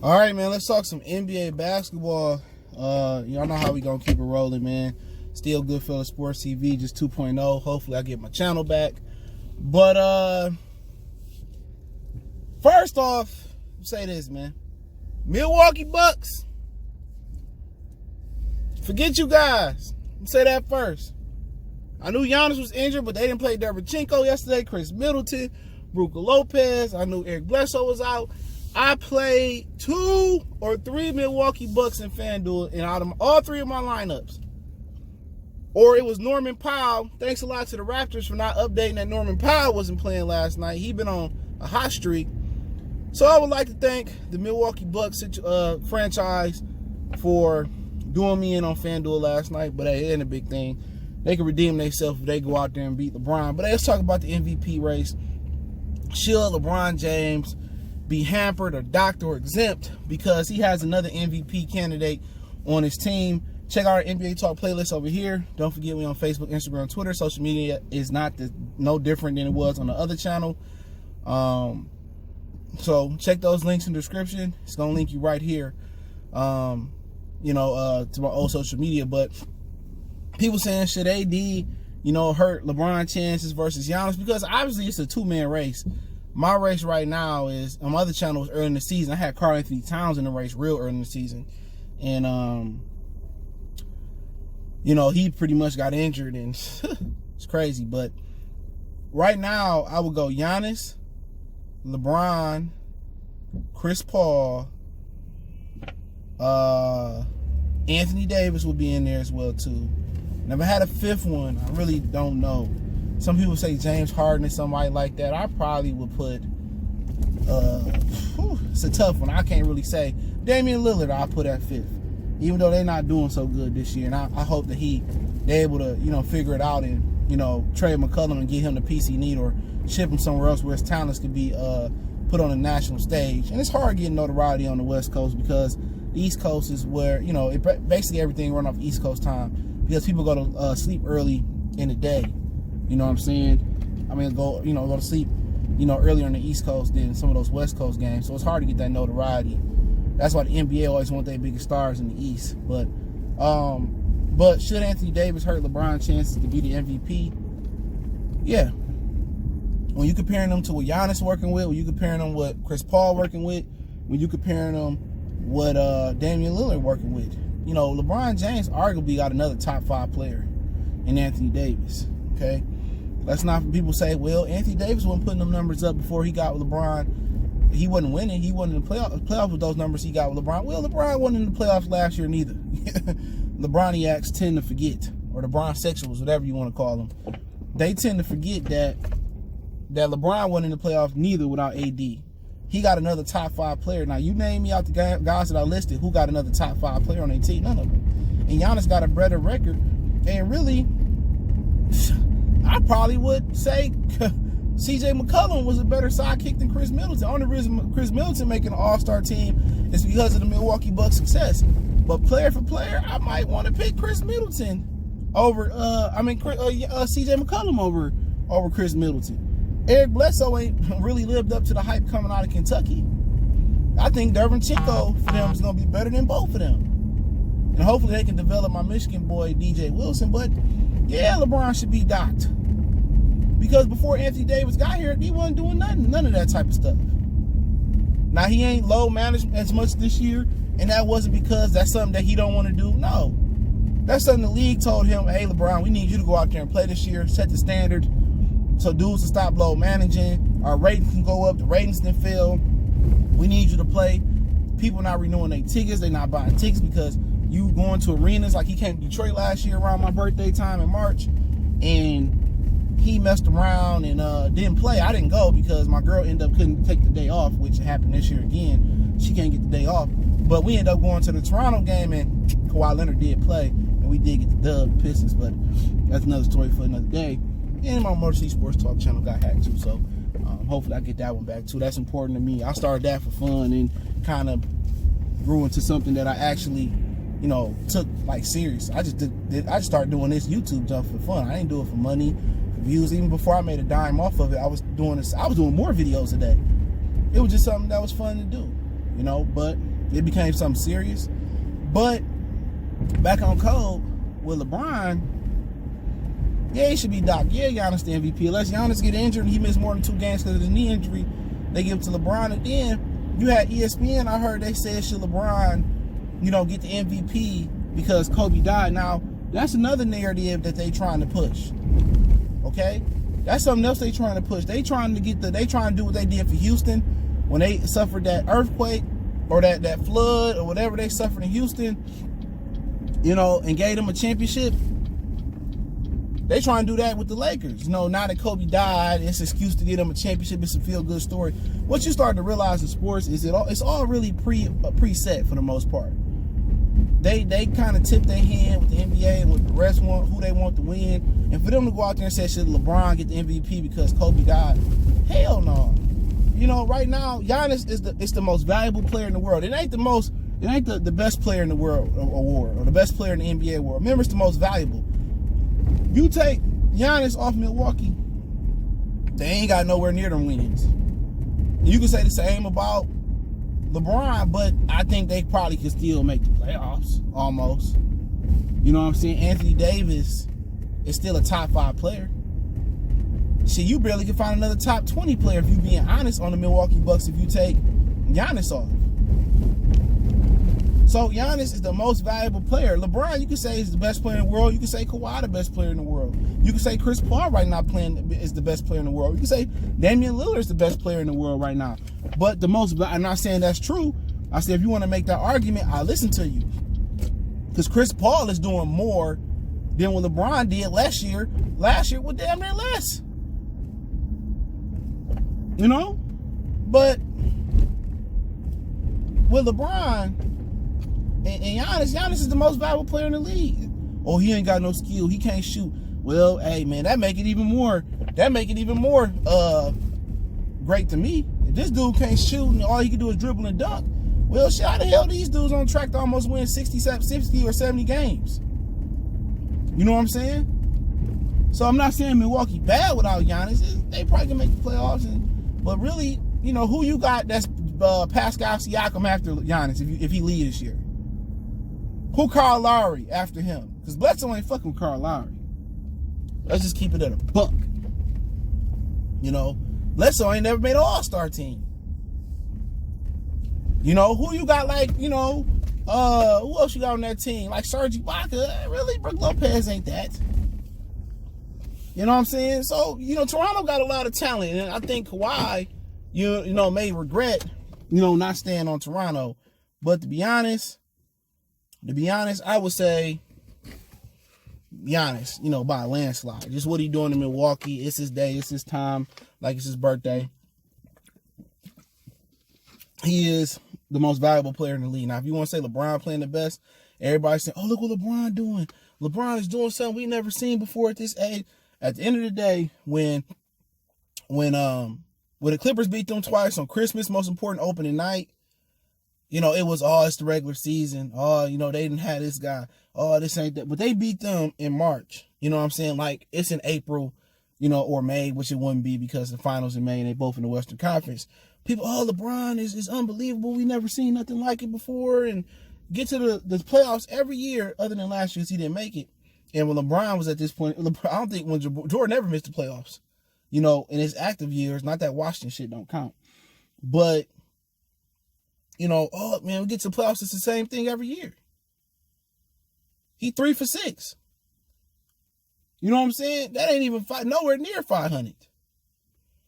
All right, man, let's talk some NBA basketball. Y'all know how we gonna keep it rolling, man. Still Goodfellas Sports TV, just 2.0. Hopefully I get my channel back. But first off, say this, man. Milwaukee Bucks. Forget you guys. Say that first. I knew Giannis was injured, but they didn't play Derevchenko yesterday. Chris Middleton, Brook Lopez. I knew Eric Bledsoe was out. I played 2 or 3 Milwaukee Bucks in FanDuel, and out of all 3 of my lineups, or it was Norman Powell. Thanks a lot to the Raptors for not updating that Norman Powell wasn't playing last night. He'd been on a hot streak. So I would like to thank the Milwaukee Bucks franchise for doing me in on FanDuel last night. But hey, it ain't a big thing. They can redeem themselves if they go out there and beat LeBron. But hey, let's talk about the MVP race. Should LeBron James be hampered or docked or exempt because he has another MVP candidate on his team? Check out our NBA Talk playlist over here. Don't forget we on Facebook, Instagram, Twitter. Social media is no different than it was on the other channel. So check those links in the description. It's gonna link you right here. To my old social media. But people saying should AD, hurt LeBron chances versus Giannis, because obviously it's a 2-man race. My race right now is, on my other channel, was early in the season. I had Karl Anthony Towns in the race real early in the season. And, he pretty much got injured, and it's crazy. But right now, I would go Giannis, LeBron, Chris Paul, Anthony Davis will be in there as well, too. Never had a 5th one. I really don't know. Some people say James Harden or somebody like that. I probably would put, it's a tough one. I can't really say. Damian Liilard, I'll put at 5th. Even though they're not doing so good this year. And I hope that they're able to, figure it out and, trade McCollum and get him the piece he need, or ship him somewhere else where his talents could be put on a national stage. And it's hard getting notoriety on the West Coast because the East Coast is where, basically everything run off East Coast time, because people go to sleep early in the day. You know what I'm saying? I mean, go to sleep, earlier on the East Coast than some of those West Coast games. So it's hard to get that notoriety. That's why the NBA always want their biggest stars in the East. But should Anthony Davis hurt LeBron's chances to be the MVP? Yeah. When you comparing them to what Giannis working with, when you comparing them what Chris Paul working with, when you comparing them what Damian Liilard working with, LeBron James arguably got another top 5 player in Anthony Davis. Okay, let's not people say, well, Anthony Davis wasn't putting them numbers up before he got with LeBron. He wasn't winning. He wasn't in the playoffs with those numbers he got with LeBron. Well, LeBron wasn't in the playoffs last year neither. LeBroniacs tend to forget, or the Bron sexuals, whatever you want to call them. They tend to forget that LeBron wasn't in the playoffs neither without AD. He got another top 5 player. Now, you name me out the guys that I listed who got another top 5 player on their team. None of them. And Giannis got a better record. And really, I probably would say CJ McCollum was a better sidekick than Chris Middleton. The only reason Chris Middleton making an all-star team is because of the Milwaukee Bucks' success. But player for player, I might want to pick Chris Middleton over, CJ McCollum over Chris Middleton. Eric Bledsoe ain't really lived up to the hype coming out of Kentucky. I think Derevchenko for them is going to be better than both of them. And hopefully they can develop my Michigan boy, DJ Wilson. But yeah, LeBron should be docked. Because before Anthony Davis got here, he wasn't doing nothing. None of that type of stuff. Now, he ain't low managed as much this year, and that wasn't because that's something that he don't want to do. No. That's something the league told him, hey, LeBron, we need you to go out there and play this year, set the standard, so dudes will stop low managing. Our ratings can go up. The ratings didn't fail. We need you to play. People not renewing their tickets. They not buying tickets because you going to arenas. Like, he came to Detroit last year around my birthday time in March, and he messed around and didn't play. I didn't go because my girl couldn't take the day off, which happened this year again. She can't get the day off. But we ended up going to the Toronto game, and Kawhi Leonard did play, and we did get the dub, Pistons, but that's another story for another day. And my Motor City Sports Talk channel got hacked too, so hopefully I get that one back too. That's important to me. I started that for fun and kind of grew into something that I actually, took like serious. I just started doing this YouTube jump for fun. I didn't do it for money, for views. Even before I made a dime off of it, I was doing more videos a day. It was just something that was fun to do, But it became something serious. But back on code with LeBron, yeah, he should be docked. Yeah, Giannis the MVP. Unless Giannis get injured and he missed more than 2 games because of his knee injury, they give it to LeBron. And then you had ESPN, I heard they said, should LeBron, get the MVP because Kobe died. Now, that's another narrative that they trying to push. Okay? That's something else they trying to push. They trying to do what they did for Houston when they suffered that earthquake or that flood or whatever they suffered in Houston, and gave them a championship. They trying to do that with the Lakers. Now that Kobe died, it's an excuse to get them a championship. It's a feel-good story. What you start to realize in sports is it's all really preset for the most part. They kind of tip their hand with the NBA and with the rest want who they want to win. And for them to go out there and say, should LeBron get the MVP because Kobe died? Hell no. Right now, Giannis is the most valuable player in the world. It ain't the best player in the world award or the best player in the NBA award. Remember, it's the most valuable. You take Giannis off Milwaukee, they ain't got nowhere near them wins. You can say the same about LeBron, but I think they probably could still make the playoffs, almost. You know what I'm saying? Anthony Davis is still a top 5 player. Shit, you barely can find another top 20 player, if you being honest, on the Milwaukee Bucks if you take Giannis off. So Giannis is the most valuable player. LeBron, you can say, is the best player in the world. You can say Kawhi, the best player in the world. You can say Chris Paul right now is the best player in the world. You can say Damian Liilard is the best player in the world right now. But I'm not saying that's true. I said if you want to make that argument, I'll listen to you. Because Chris Paul is doing more than what LeBron did last year. Last year was damn near less. But with LeBron and Giannis is the most valuable player in the league. Oh, he ain't got no skill. He can't shoot. Well, hey man, that make it even more great to me. If this dude can't shoot and all he can do is dribble and dunk, well, shit, how the hell these dudes on track to almost win 60 or 70 games? You know what I'm saying? So I'm not saying Milwaukee bad without Giannis. They probably can make the playoffs, but really, who you got that's Pascal Siakam after Giannis if he lead this year? Who Kyle Lowry after him? Because Bledsoe ain't fucking with Kyle Lowry. Let's just keep it at a buck. Bledsoe ain't never made an all-star team. Who you got who else you got on that team? Like Serge Ibaka? Really? Brook Lopez ain't that. You know what I'm saying? So, Toronto got a lot of talent. And I think Kawhi, may regret, not staying on Toronto. But to be honest, I would say Giannis, by a landslide. Just what he doing in Milwaukee. It's his day. It's his time. Like it's his birthday. He is the most valuable player in the league. Now, if you want to say LeBron playing the best, everybody's saying, oh, look what LeBron doing. LeBron is doing something we never seen before at this age. At the end of the day, when the Clippers beat them twice on Christmas, most important opening night, it was, it's the regular season. They didn't have this guy. This ain't that. But they beat them in March. You know what I'm saying? Like, it's in April, or May, which it wouldn't be because the finals in May and they both in the Western Conference. People, LeBron is unbelievable. We never seen nothing like it before. And get to the playoffs every year, other than last year, because he didn't make it. And when LeBron was at this point, I don't think when Jordan ever missed the playoffs, in his active years. Not that Washington shit don't count. But, we get to the playoffs, it's the same thing every year. He 3 for 6. You know what I'm saying? That ain't even nowhere near 500.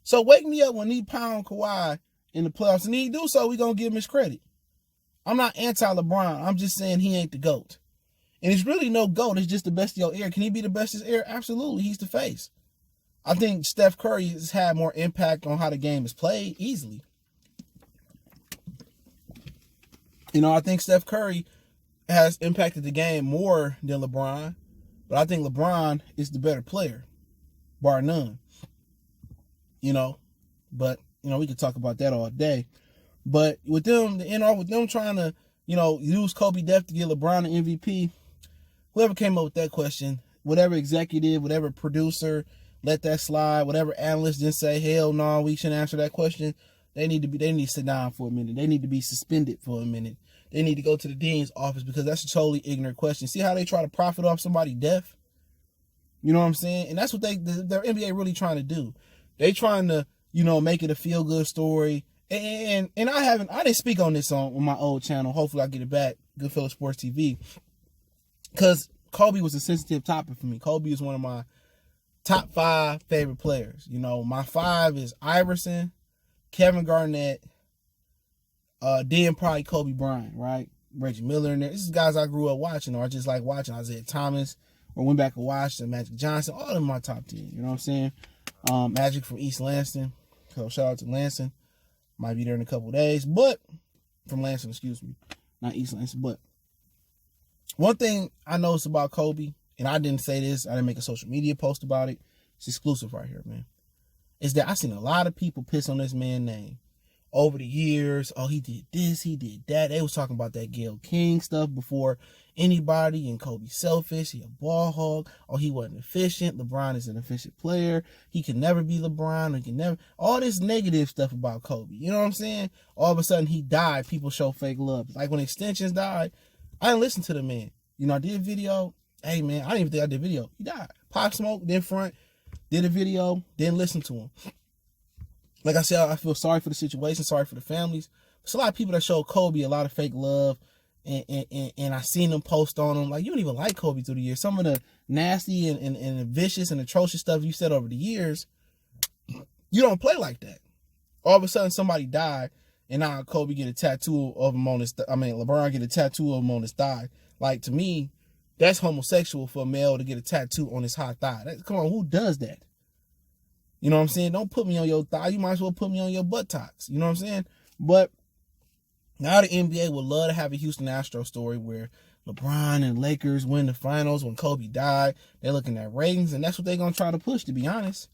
So wake me up when he pound Kawhi in the playoffs, and he do so, we gonna give him his credit. I'm not anti-LeBron. I'm just saying he ain't the GOAT. And it's really no GOAT. It's just the best of your era. Can he be the best of his era? Absolutely. He's the face. I think Steph Curry has had more impact on how the game is played easily. I think Steph Curry has impacted the game more than LeBron. But I think LeBron is the better player, bar none. But, we could talk about that all day. But with them, with them trying to, use Kobe death to get LeBron an MVP, whoever came up with that question, whatever executive, whatever producer, let that slide, whatever analyst didn't say, hell no, we shouldn't answer that question, they need to sit down for a minute. They need to be suspended for a minute. they need to go to the dean's office, because that's a totally ignorant question. See how they try to profit off somebody's death? You know what I'm saying? And that's what their NBA really trying to do. They trying to, make it a feel-good story. And I didn't speak on this on my old channel. Hopefully I get it back, Goodfellas Sports TV. Because Kobe was a sensitive topic for me. Kobe is one of my top 5 favorite players. My 5 is Iverson, Kevin Garnett, then probably Kobe Bryant, right? Reggie Miller in there. This is guys I grew up watching, or I just like watching. Isaiah Thomas, or went back and watched Magic Johnson. All of them my top 10. You know what I'm saying? Magic from East Lansing. So shout out to Lansing. Might be there in a couple days, but from Lansing, excuse me, not East Lansing. But one thing I noticed about Kobe, and I didn't say this, I didn't make a social media post about it. It's exclusive right here, man. Is that I seen a lot of people piss on this man's name over the years. Oh, he did this, he did that. They was talking about that Gayle King stuff before anybody, and Kobe selfish, he a ball hog. Oh, he wasn't efficient. LeBron is an efficient player. He can never be LeBron. He can never, all this negative stuff about Kobe. You know what I'm saying? All of a sudden he died, people show fake love. Like when Extensions died, I didn't listen to the man. I did a video. Hey man, I didn't even think I did a video. He died. Pop Smoke, then Front, did a video, didn't listen to him. Like I said, I feel sorry for the situation, sorry for the families. There's a lot of people that show Kobe a lot of fake love, and I seen them post on him. Like, you don't even like Kobe through the years. Some of the nasty and vicious and atrocious stuff you said over the years, you don't play like that. All of a sudden somebody died, and now Kobe get a tattoo of him on his, LeBron get a tattoo of him on his thigh. Like, to me, that's homosexual for a male to get a tattoo on his hot thigh. Come on, who does that? You know what I'm saying? Don't put me on your thigh. You might as well put me on your buttocks. You know what I'm saying? But now the NBA would love to have a Houston Astros story where LeBron and Lakers win the finals when Kobe died. They're looking at ratings, and that's what they're going to try to push, to be honest.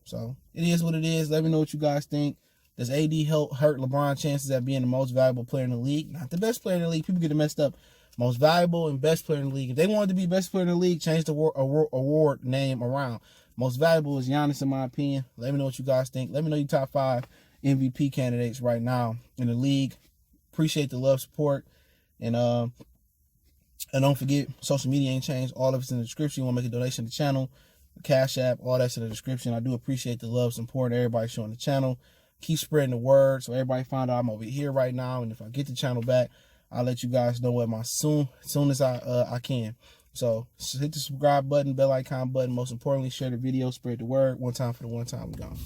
So it is what it is. Let me know what you guys think. Does AD hurt LeBron's chances at being the most valuable player in the league? Not the best player in the league. People get it messed up. Most valuable and best player in the league. If they wanted to be best player in the league, change the award name around. Most valuable is Giannis, in my opinion. Let me know what you guys think. Let me know your top 5 MVP candidates right now in the league. Appreciate the love, support. And don't forget, social media ain't changed. All of it's in the description. You want to make a donation to the channel, the Cash App, all that's in the description. I do appreciate the love, support, everybody showing the channel. Keep spreading the word so everybody find out I'm over here right now. And if I get the channel back, I'll let you guys know what as soon as I can. So hit the subscribe button, bell icon button. Most importantly, share the video, spread the word. One time for the one time. We gone.